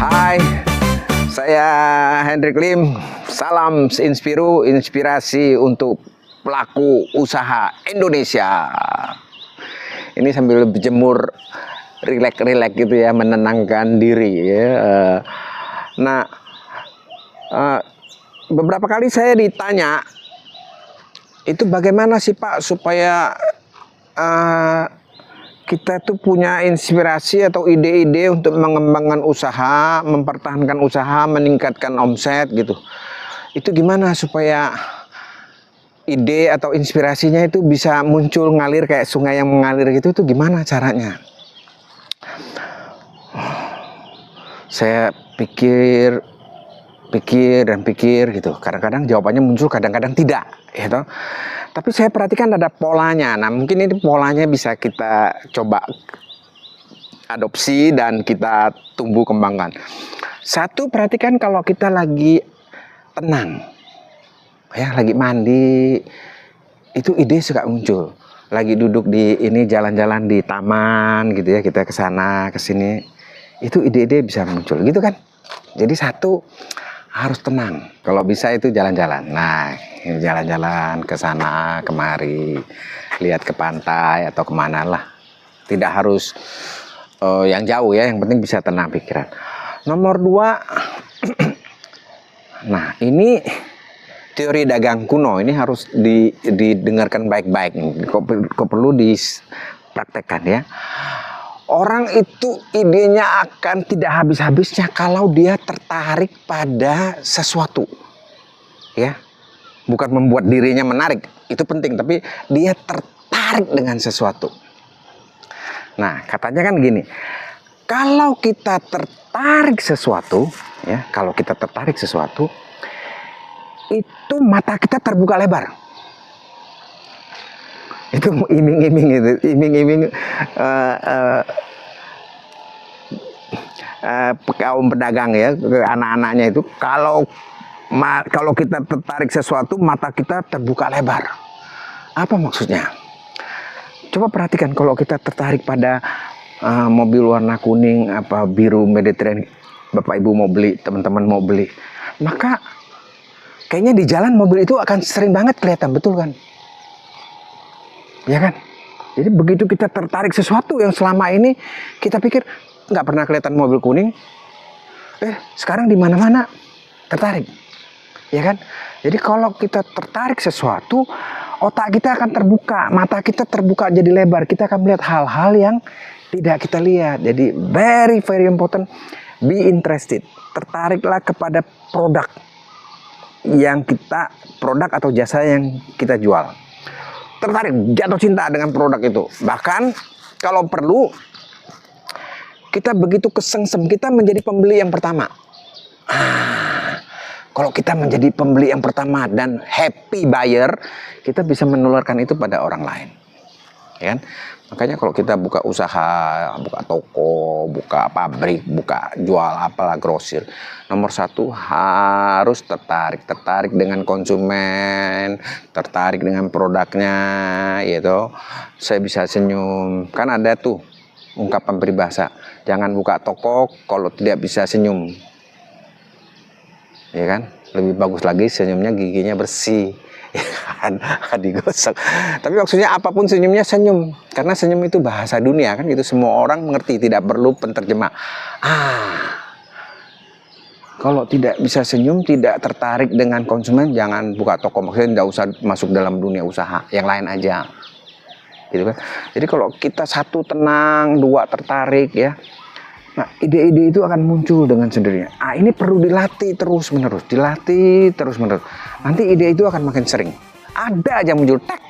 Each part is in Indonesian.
Hai, saya Hendrik Lim. Salam Inspiru, inspirasi untuk pelaku usaha Indonesia. Ini sambil berjemur, rileks gitu ya, menenangkan diri ya. Beberapa kali saya ditanya, itu bagaimana sih Pak supaya kita tuh punya inspirasi atau ide-ide untuk mengembangkan usaha, mempertahankan usaha, meningkatkan omset gitu. Itu gimana supaya ide atau inspirasinya itu bisa muncul ngalir kayak sungai yang mengalir gitu, itu gimana caranya? Saya pikir gitu. Kadang-kadang jawabannya muncul, kadang-kadang tidak, gitu. Tapi saya perhatikan ada polanya. Nah, mungkin ini polanya bisa kita coba adopsi dan kita tumbuh kembangkan. Satu, perhatikan kalau kita lagi tenang, ya, lagi mandi, itu ide suka muncul. Lagi duduk di ini, jalan-jalan di taman gitu ya, kita ke sana ke sini, itu ide-ide bisa muncul gitu kan. Jadi satu, harus tenang. Kalau bisa itu jalan-jalan. Nah, jalan-jalan ke sana kemari, lihat ke pantai atau kemana lah. Tidak harus yang jauh ya, yang penting bisa tenang pikiran. Nomor dua, nah ini teori dagang kuno, ini harus didengarkan baik-baik. Kok perlu dipraktekkan ya. Orang itu idenya akan tidak habis-habisnya kalau dia tertarik pada sesuatu, ya, bukan membuat dirinya menarik, itu penting, tapi dia tertarik dengan sesuatu. Nah, katanya kan gini, kalau kita tertarik sesuatu, ya, kalau kita tertarik sesuatu, itu mata kita terbuka lebar. Itu iming-iming kaum pedagang ya, ke anak-anaknya itu, kalau kita tertarik sesuatu, mata kita terbuka lebar. Apa maksudnya? Coba perhatikan, kalau kita tertarik pada mobil warna kuning apa biru Mediterranean, Bapak Ibu mau beli, teman-teman mau beli, maka kayaknya di jalan mobil itu akan sering banget kelihatan, betul kan? Ya kan? Jadi begitu kita tertarik sesuatu yang selama ini kita pikir nggak pernah kelihatan mobil kuning, sekarang di mana-mana tertarik, ya kan? Jadi kalau kita tertarik sesuatu, otak kita akan terbuka, mata kita terbuka jadi lebar, kita akan melihat hal-hal yang tidak kita lihat. Jadi very important, be interested, tertariklah kepada produk atau jasa yang kita jual. Tertarik, jatuh cinta dengan produk itu. Bahkan kalau perlu kita begitu kesengsem, kita menjadi pembeli yang pertama. Kalau kita menjadi pembeli yang pertama dan happy buyer, kita bisa menularkan itu pada orang lain, ya kan? Makanya kalau kita buka usaha, buka toko, buka pabrik, buka jual apalah grosir, nomor satu harus tertarik dengan konsumen, tertarik dengan produknya, gitu. Saya bisa senyum, kan ada tuh ungkapan peribahasa, jangan buka toko kalau tidak bisa senyum, ya kan? Lebih bagus lagi senyumnya giginya bersih, ya kan? Digosok. Tapi maksudnya apapun senyumnya senyum, karena senyum itu bahasa dunia kan, gitu, semua orang mengerti, tidak perlu penterjemah. Kalau tidak bisa senyum, tidak tertarik dengan konsumen, jangan buka toko, maksudnya tidak usah masuk dalam dunia usaha, yang lain aja, gitu kan? Jadi kalau kita satu tenang, dua tertarik, ya, nah ide-ide itu akan muncul dengan sendirinya. Ini perlu dilatih terus menerus, nanti ide itu akan makin sering, ada aja muncul, tak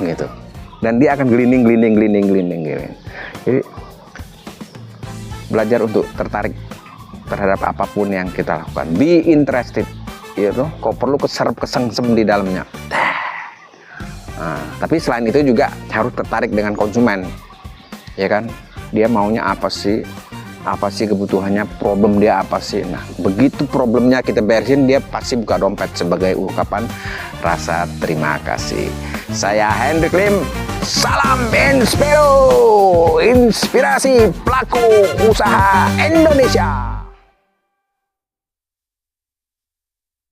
gitu, dan dia akan gelinding. Jadi belajar untuk tertarik terhadap apapun yang kita lakukan, be interested, gitu. Kok perlu kesengsem di dalamnya. Tapi selain itu juga harus tertarik dengan konsumen, ya kan? Dia maunya apa sih kebutuhannya, problem dia apa sih. Nah, begitu problemnya kita beresin, dia pasti buka dompet sebagai ungkapan rasa terima kasih. Saya Hendrik Lim. Salam Inspiro, inspirasi pelaku usaha Indonesia.